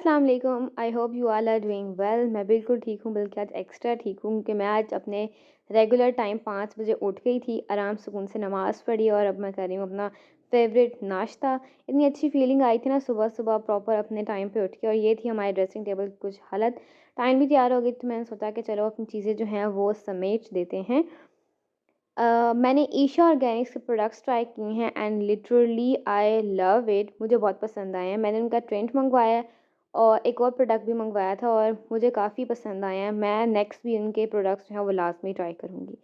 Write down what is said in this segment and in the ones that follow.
अस्सलाम वालेकुम। I hope you all are doing well. मैं बिल्कुल ठीक हूँ, बल्कि आज एक्स्ट्रा ठीक हूँ क्योंकि मैं आज अपने रेगुलर टाइम 5 बजे उठ गई थी, आराम सुकून से नमाज़ पढ़ी और अब मैं कर रही हूँ अपना फेवरेट नाश्ता। इतनी अच्छी फीलिंग आई थी ना सुबह सुबह प्रॉपर अपने टाइम पे उठ के, और ये थी हमारे ड्रेसिंग टेबल की कुछ हालत। टाइम भी तैयार हो गई तो मैंने सोचा कि चलो अपनी चीज़ें जो हैं वो समेट देते हैं। मैंने ईशा ऑर्गेनिक्स के प्रोडक्ट्स ट्राई किए हैं and literally I love it. मुझे बहुत पसंद आए हैं। मैंने उनका ट्रेंड मंगवाया है और एक और प्रोडक्ट भी मंगवाया था और मुझे काफ़ी पसंद आए हैं। मैं नेक्स्ट भी उनके प्रोडक्ट्स जो हैं वो लाजमी ट्राई करूँगी।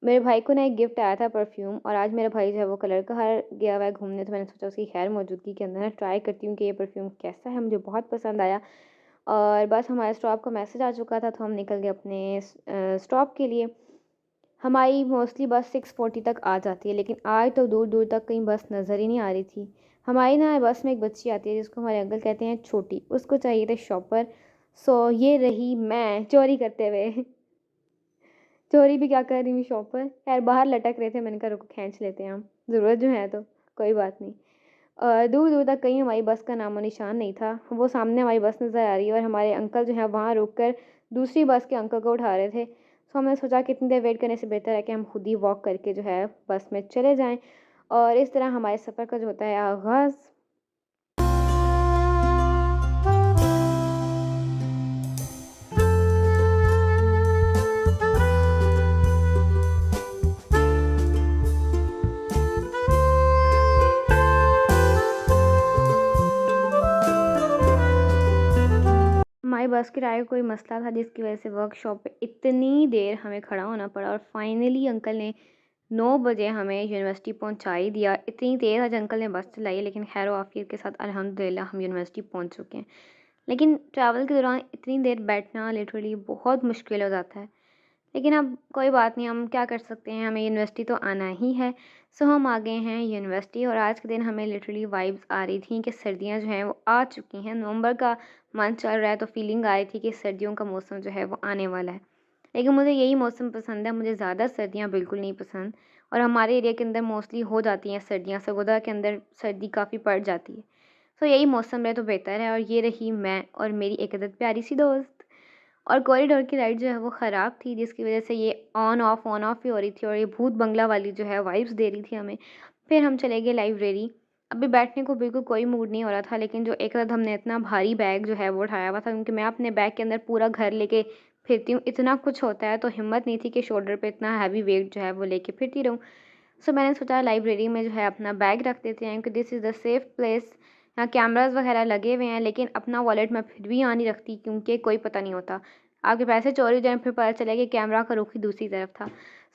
मेरे भाई को ना एक गिफ्ट आया था परफ्यूम, और आज मेरा भाई जो है वो कलर का हर गया हुआ है घूमने, तो मैंने सोचा उसकी खैर मौजूदगी के अंदर ना ट्राई करती हूँ कि ये परफ्यूम कैसा है। मुझे बहुत पसंद आया और बस हमारे स्टॉप का मैसेज आ चुका था तो हम निकल गए अपने स्टॉप के लिए। हमारी मोस्टली बस 6:40 तक आ जाती है, लेकिन आज तो दूर दूर तक कहीं बस नज़र ही नहीं आ रही थी। हमारी ना बस में एक बच्ची आती है जिसको हमारे अंकल कहते हैं छोटी, उसको चाहिए थे शॉपर। सो ये रही मैं चोरी करते हुए चोरी भी क्या कर रही हूँ, शॉपर। खैर बाहर लटक रहे थे, मैंने कहा रुको खींच लेते हैं हम, ज़रूरत जो है तो कोई बात नहीं। दूर दूर तक कहीं हमारी बस का नामो निशान नहीं था। वो सामने हमारी बस नज़र आ रही है और हमारे अंकल जो है वहाँ रुक कर दूसरी बस के अंकल को उठा रहे थे। तो हमने सोचा कितनी देर वेट करने से बेहतर है कि हम खुद ही वॉक करके जो है बस में चले जाएं, और इस तरह हमारे सफ़र का जो होता है आगाज़। हमारी बस किराए का कोई मसला था जिसकी वजह से वर्कशॉप पे इतनी देर हमें खड़ा होना पड़ा, और फाइनली अंकल ने 9 बजे हमें यूनिवर्सिटी पहुंचा ही दिया। इतनी तेज़ आज अंकल ने बस चलाई, लेकिन खैर आफियत के साथ अल्हम्दुलिल्लाह हम यूनिवर्सिटी पहुंच चुके हैं। लेकिन ट्रैवल के दौरान इतनी देर बैठना लिटरली बहुत मुश्किल हो जाता है। लेकिन अब कोई बात नहीं, हम क्या कर सकते हैं, हमें यूनिवर्सिटी तो आना ही है। सो हम आ गए हैं यूनिवर्सिटी, और आज के दिन हमें लिटरली वाइब्स आ रही थी कि सर्दियां जो हैं वो आ चुकी हैं। नवंबर का मंथ चल रहा है तो फीलिंग आ रही थी कि सर्दियों का मौसम जो है वो आने वाला है। लेकिन मुझे यही मौसम पसंद है, मुझे ज़्यादा सर्दियाँ बिल्कुल नहीं पसंद। और हमारे एरिया के अंदर मोस्टली हो जाती हैं सर्दियाँ, सरगोदा के अंदर सर्दी काफ़ी पड़ जाती है। तो यही मौसम रहे तो बेहतर है। और ये रही मैं और मेरी एक अदद प्यारी सी दोस्त। और कॉरिडोर की लाइट जो है वो ख़राब थी, जिसकी वजह से ये ऑन ऑफ ही हो रही थी, और ये भूत बंगला वाली जो है वाइब्स दे रही थी हमें। फिर हम चले गए लाइब्रेरी। अभी बैठने को बिल्कुल कोई मूड नहीं हो रहा था, लेकिन जो एक रात हमने इतना भारी बैग जो है वो उठाया हुआ था, क्योंकि मैं अपने बैग के अंदर पूरा घर लेके फिरती हूँ, इतना कुछ होता है तो हिम्मत नहीं थी कि शोल्डर पे इतना हैवी वेट जो है वो लेके फिरती रहूँ। सो मैंने सोचा लाइब्रेरी में जो है अपना बैग रख देते हैं, क्योंकि this is the safe place. यहाँ कैमरास वगैरह लगे हुए हैं, लेकिन अपना वॉलेट मैं फिर भी यहाँ नहीं रखती, क्योंकि कोई पता नहीं होता, आपके पैसे चोरी हो जाएँ फिर पता चले कि कैमरा का रुख ही दूसरी तरफ था।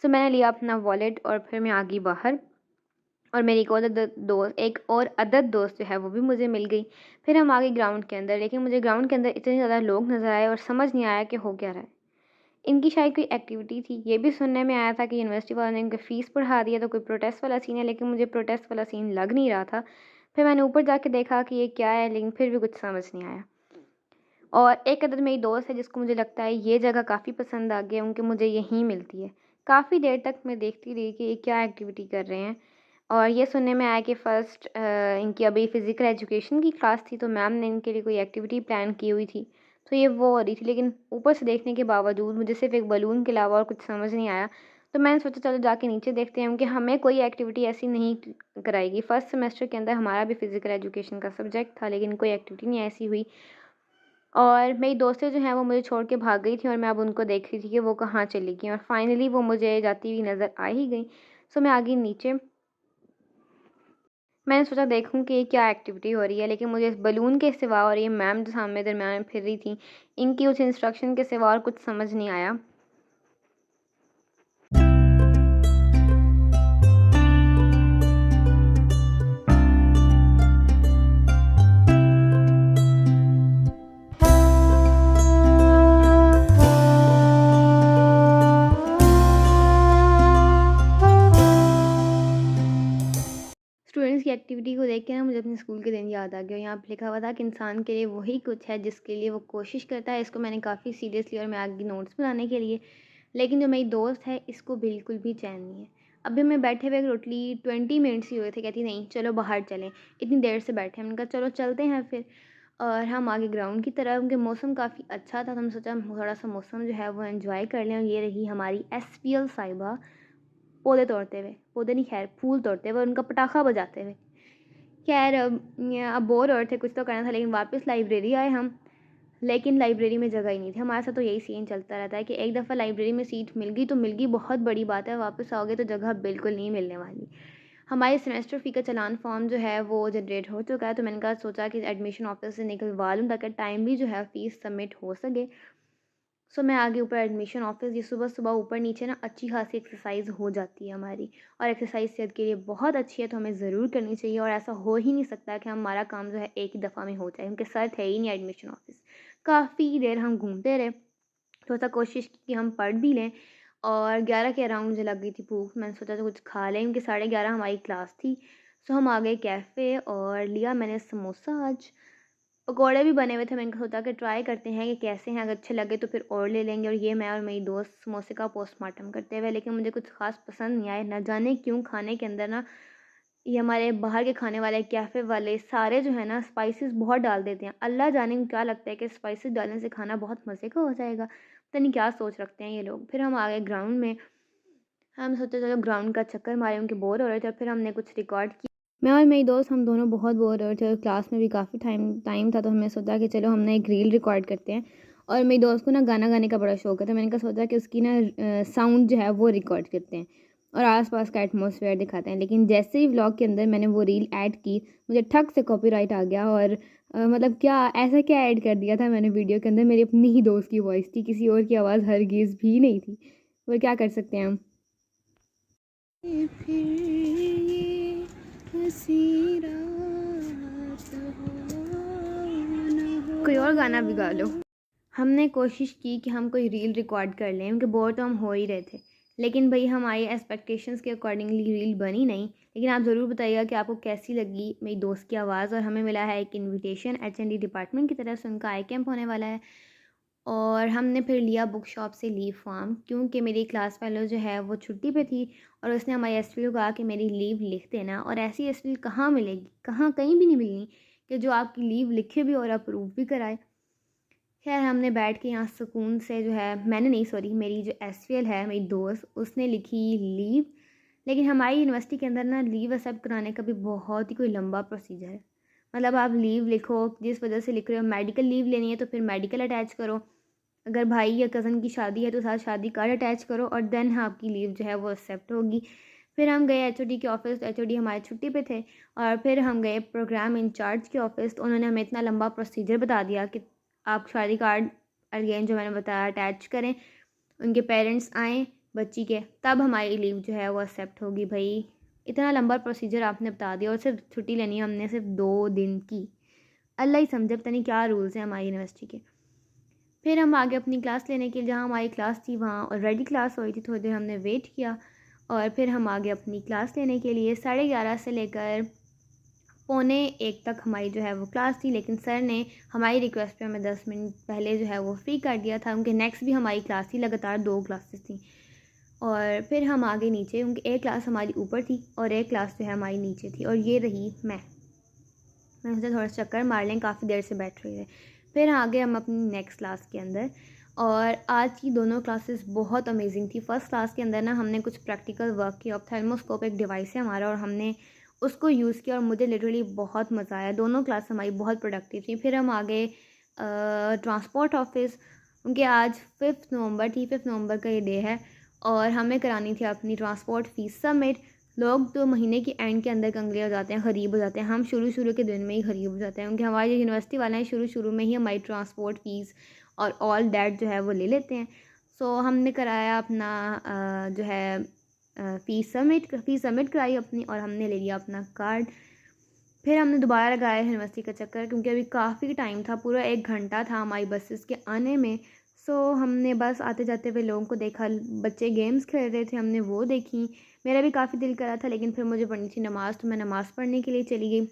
सो मैंने लिया अपना वॉलेट और फिर मैं आ गई बाहर, और मेरी एक और अदद दोस्त जो है वो भी मुझे मिल गई। फिर हम आ गए ग्राउंड के अंदर, लेकिन मुझे ग्राउंड के अंदर इतने ज़्यादा लोग नज़र आए और समझ नहीं आया कि हो क्या रहा है। इनकी शायद कोई एक्टिविटी थी, ये भी सुनने में आया था कि यूनिवर्सिटी वालों ने इनकी फ़ीस बढ़ा दिया, तो कोई प्रोटेस्ट वाला सीन है, लेकिन मुझे प्रोटेस्ट वाला सीन लग नहीं रहा था। फिर मैंने ऊपर जाके देखा कि ये क्या है, लेकिन फिर भी कुछ समझ नहीं आया। और एक अदद मेरी दोस्त है जिसको मुझे लगता है ये जगह काफ़ी पसंद आ गई है, उनके मुझे यहीं मिलती है। काफ़ी देर तक मैं देखती रही कि ये क्या एक्टिविटी कर रहे हैं, और ये सुनने में आया कि फ़र्स्ट इनकी अभी फ़िज़िकल एजुकेशन की क्लास थी, तो मैम ने इनके लिए कोई एक्टिविटी प्लान की हुई थी, तो ये वो हो रही थी। लेकिन ऊपर से देखने के बावजूद मुझे सिर्फ एक बलून के अलावा और कुछ समझ नहीं आया, तो मैंने सोचा चलो जाके नीचे देखते हैं कि हमें कोई एक्टिविटी ऐसी नहीं कराएगी। फ़र्स्ट सेमेस्टर के अंदर हमारा भी फ़िज़िकल एजुकेशन का सब्जेक्ट था, लेकिन कोई एक्टिविटी नहीं ऐसी हुई। और मेरी दोस्तें जो हैं वो मुझे छोड़ के भाग गई थी, और मैं अब उनको देख रही थी कि वो कहाँ चली गई, और फाइनली वो मुझे जाती हुई नज़र आ ही गई। सो मैं आ गई नीचे। मैंने सोचा देखूं कि ये क्या एक्टिविटी हो रही है, लेकिन मुझे इस बलून के सिवा और ये मैम जो सामने दरम्यान में फिर रही थी, इनकी उस इंस्ट्रक्शन के सिवा और कुछ समझ नहीं आया। स्टूडेंट्स की एक्टिविटी को देख के ना मुझे अपने स्कूल के दिन याद आ गया। यहाँ पे लिखा हुआ था कि इंसान के लिए वही कुछ है जिसके लिए वो कोशिश करता है। इसको मैंने काफ़ी सीरियसली और मैं आगे नोट्स बनाने के लिए, लेकिन जो मेरी दोस्त है इसको बिल्कुल भी चैन नहीं है। अभी मैं बैठे हुए टोटली 20 मिनट्स ही हुए थे, कहती नहीं चलो बाहर चलें, इतनी देर से बैठे हैं। मैंने कहा चलो चलते हैं फिर। और हम आगे ग्राउंड की तरफ, क्योंकि मौसम काफ़ी अच्छा था तो हमने सोचा थोड़ा सा मौसम जो है वो एंजॉय कर लें। और ये रही हमारी एसपीएल साहिबा पौधे तोड़ते हुए, पौधे नहीं खैर फूल तोड़ते हुए, उनका पटाखा बजाते हुए। खैर अब बोर हो रहे थे, कुछ तो करना था, लेकिन वापस लाइब्रेरी आए हम। लेकिन लाइब्रेरी में जगह ही नहीं थी। हमारे साथ तो यही सीन चलता रहता है कि एक दफ़ा लाइब्रेरी में सीट मिल गई तो मिल गई, बहुत बड़ी बात है, वापस आओगे तो जगह बिल्कुल नहीं मिलने वाली। हमारे सेमेस्टर फ़ी का चालान फॉर्म जो है वो जनरेट हो चुका है, तो मैंने कहा सोचा कि एडमिशन ऑफिस से निकलवा लूँ ताकि टाइम भी जो है फ़ीस सबमिट हो सके। सो मैं आगे ऊपर एडमिशन ऑफिस, ये सुबह सुबह ऊपर नीचे ना अच्छी खासी एक्सरसाइज हो जाती है हमारी, और एक्सरसाइज सेहत के लिए बहुत अच्छी है, तो हमें ज़रूर करनी चाहिए। और ऐसा हो ही नहीं सकता कि हमारा काम जो है एक ही दफ़ा में हो जाए, क्योंकि सर थे ही नहीं एडमिशन ऑफिस। काफ़ी देर हम घूमते रहे, थोड़ा सा कोशिश की कि हम पढ़ भी लें। और 11 के अराउंड मुझे लग गई थी भूख, मैंने सोचा था कुछ खा लें, क्योंकि 11:30 हमारी क्लास थी। सो हम आ गए कैफ़े और लिया मैंने समोसा। आज पकौड़े भी बने हुए थे, मैंने सोचा कि ट्राई करते हैं कि कैसे हैं, अगर अच्छे लगे तो फिर और ले लेंगे। और ये मैं और मेरी दोस्त समोसे का पोस्टमार्टम करते हुए, लेकिन मुझे कुछ ख़ास पसंद नहीं आए, ना जाने क्यों। खाने के अंदर ना ये हमारे बाहर के खाने वाले कैफ़े वाले सारे जो है ना स्पाइसेस बहुत डाल देते हैं। अल्लाह जाने को क्या लगता है कि स्पाइसेस डालने से खाना बहुत मज़े का हो जाएगा, पता नहीं क्या सोच रखते हैं ये लोग। फिर हम आ गए ग्राउंड में, हम सोचे चलो ग्राउंड का चक्कर मारे, उनके बोर हो रहे थे। और फिर हमने कुछ रिकॉर्ड किया, मैं और मेरी दोस्त हम दोनों बहुत बोर हो रहे थे और क्लास में भी काफ़ी टाइम टाइम था, तो हमने सोचा कि चलो हमने एक रील रिकॉर्ड करते हैं। और मेरी दोस्त को ना गाना गाने का बड़ा शौक है, तो मैंने कहा सोचा कि उसकी ना साउंड जो है वो रिकॉर्ड करते हैं और आसपास का एटमॉस्फेयर दिखाते हैं। लेकिन जैसे ही व्लॉग के अंदर मैंने वो रील ऐड की, मुझे ठक से कॉपीराइट आ गया। और मतलब क्या ऐसा क्या ऐड कर दिया था मैंने वीडियो के अंदर, मेरी अपनी ही दोस्त की वॉइस थी, किसी और की आवाज़ हरगिज़ भी नहीं थी। वो क्या कर सकते हैं हम। फिर ये हंसी रात हो ना हो, कोई और गाना भी गा लो। हमने कोशिश की कि हम कोई रील रिकॉर्ड कर लें, क्योंकि बोर तो हम हो ही रहे थे। लेकिन भाई हमारी एक्सपेक्टेशंस के अकॉर्डिंगली रील बनी नहीं। लेकिन आप ज़रूर बताइएगा कि आपको कैसी लगी मेरी दोस्त की आवाज़। और हमें मिला है एक इनविटेशन HND डिपार्टमेंट की तरफ से, उनका आई कैंप होने वाला है। और हमने फिर लिया बुक शॉप से लीव फॉर्म, क्योंकि मेरी क्लास फेलो जो है वो छुट्टी पे थी। और उसने हमारी एसपी को कहा कि मेरी लीव लिख देना। और ऐसी एसपी कहाँ मिलेगी, कहाँ कहीं भी नहीं मिलनी कि जो आपकी लीव लिखे भी और अप्रूव भी कराए। खैर हमने बैठ के यहाँ सुकून से जो है, मैंने नहीं सॉरी मेरी जो एसपीएल है मेरी दोस्त, उसने लिखी लीव। लेकिन हमारी यूनिवर्सिटी के अंदर ना लीव एक्सेप्ट कराने का भी बहुत ही कोई लंबा प्रोसीजर है। मतलब आप लीव लिखो, जिस वजह से लिख रहे हो, मेडिकल लीव लेनी है तो फिर मेडिकल अटैच करो, अगर भाई या कज़न की शादी है तो साथ शादी कार्ड अटैच करो, और देन आपकी लीव जो है वो एक्सेप्ट होगी। फिर हम गए एचओडी के ऑफिस, एचओडी हमारे छुट्टी पे थे। और फिर हम गए प्रोग्राम इंचार्ज के ऑफिस, तो उन्होंने हमें इतना लंबा प्रोसीजर बता दिया कि आप शादी कार्ड अगेन जो मैंने बताया अटैच करें, उनके पेरेंट्स आएँ बच्ची के, तब हमारी लीव जो है वो एक्सेप्ट होगी। भाई इतना लंबा प्रोसीजर आपने बता दिया, और सिर्फ छुट्टी लेनी है हमने सिर्फ 2 दिन की। अल्लाह ही समझे, पता नहीं क्या रूल्स हैं हमारी यूनिवर्सिटी के। फिर हम आगे अपनी क्लास लेने के लिए, जहाँ हमारी क्लास थी वहाँ ऑलरेडी क्लास हो रही थी, थोड़ी देर हमने वेट किया। और फिर हम आगे अपनी क्लास लेने के लिए, 11:30 से लेकर 12:45 तक हमारी जो है वो क्लास थी। लेकिन सर ने हमारी रिक्वेस्ट पे हमें 10 मिनट पहले जो है वो फ्री कर दिया था, उनके नेक्स्ट भी हमारी क्लास थी, लगातार 2 क्लासेस थी। और फिर हम आगे नीचे, उनकी एक क्लास हमारी ऊपर थी और एक क्लास जो है हमारी नीचे थी, और ये रही मैं सोचा थोड़ा चक्कर मार लें, काफ़ी देर से बैठ रही है। फिर आगे हम अपनी नेक्स्ट क्लास के अंदर, और आज की दोनों क्लासेस बहुत अमेजिंग थी। फ़र्स्ट क्लास के अंदर ना हमने कुछ प्रैक्टिकल वर्क किया। ऑप्थेल्मोस्कोप एक डिवाइस है हमारा, और हमने उसको यूज़ किया और मुझे लिटरली बहुत मज़ा आया। दोनों क्लास हमारी बहुत प्रोडक्टिव थी। फिर हम आगे ट्रांसपोर्ट ऑफिस, उनके आज 5 नवंबर थी, 5 नवंबर का ये डे है, और हमें करानी थी अपनी ट्रांसपोर्ट फ़ीस सबमिट। लोग तो महीने की एंड के अंदर कंगले हो जाते हैं, ग़रीब हो जाते हैं, हम शुरू के दिन में ही ग़रीब हो जाते हैं, क्योंकि हमारे यूनिवर्सिटी वाले हैं शुरू में ही हमारी ट्रांसपोर्ट फ़ीस और ऑल दैट जो है वो ले लेते हैं। सो हमने कराया अपना जो है फ़ीस सबमिट कराई अपनी, और हमने ले लिया अपना कार्ड। फिर हमने दोबारा लगाया यूनिवर्सिटी का चक्कर, क्योंकि अभी काफ़ी टाइम था, पूरा 1 घंटा था हमारी बसेस के आने में। सो हमने बस आते जाते हुए लोगों को देखा, बच्चे गेम्स खेल रहे थे, हमने वो देखी। मेरा भी काफ़ी दिल करा था, लेकिन फिर मुझे पढ़नी थी नमाज़, तो मैं नमाज़ पढ़ने के लिए चली गई।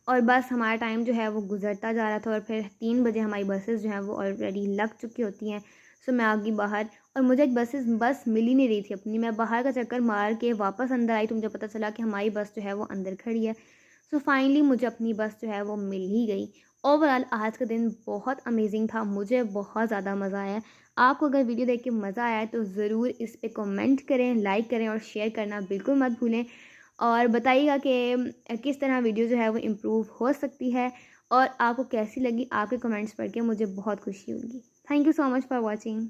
और बस हमारा टाइम जो है वो गुजरता जा रहा था, और फिर 3 बजे हमारी बसेस जो हैं वो ऑलरेडी लग चुकी होती हैं। सो मैं आ गई बाहर, और मुझे एक बस मिल ही नहीं रही थी अपनी। मैं बाहर का चक्कर मार के वापस अंदर आई, तो मुझे पता चला कि हमारी बस जो है वो अंदर खड़ी है। सो फाइनली मुझे अपनी बस जो है वो मिल ही गई, ओवरऑल आज का दिन बहुत अमेजिंग था, मुझे बहुत ज़्यादा मज़ा आया। आपको अगर वीडियो देख के मज़ा आया तो ज़रूर इस पे कमेंट करें, लाइक करें और शेयर करना बिल्कुल मत भूलें। और बताइएगा कि किस तरह वीडियो जो है वो इम्प्रूव हो सकती है और आपको कैसी लगी। आपके कमेंट्स पढ़ के मुझे बहुत खुशी होगी। Thank you so much for watching.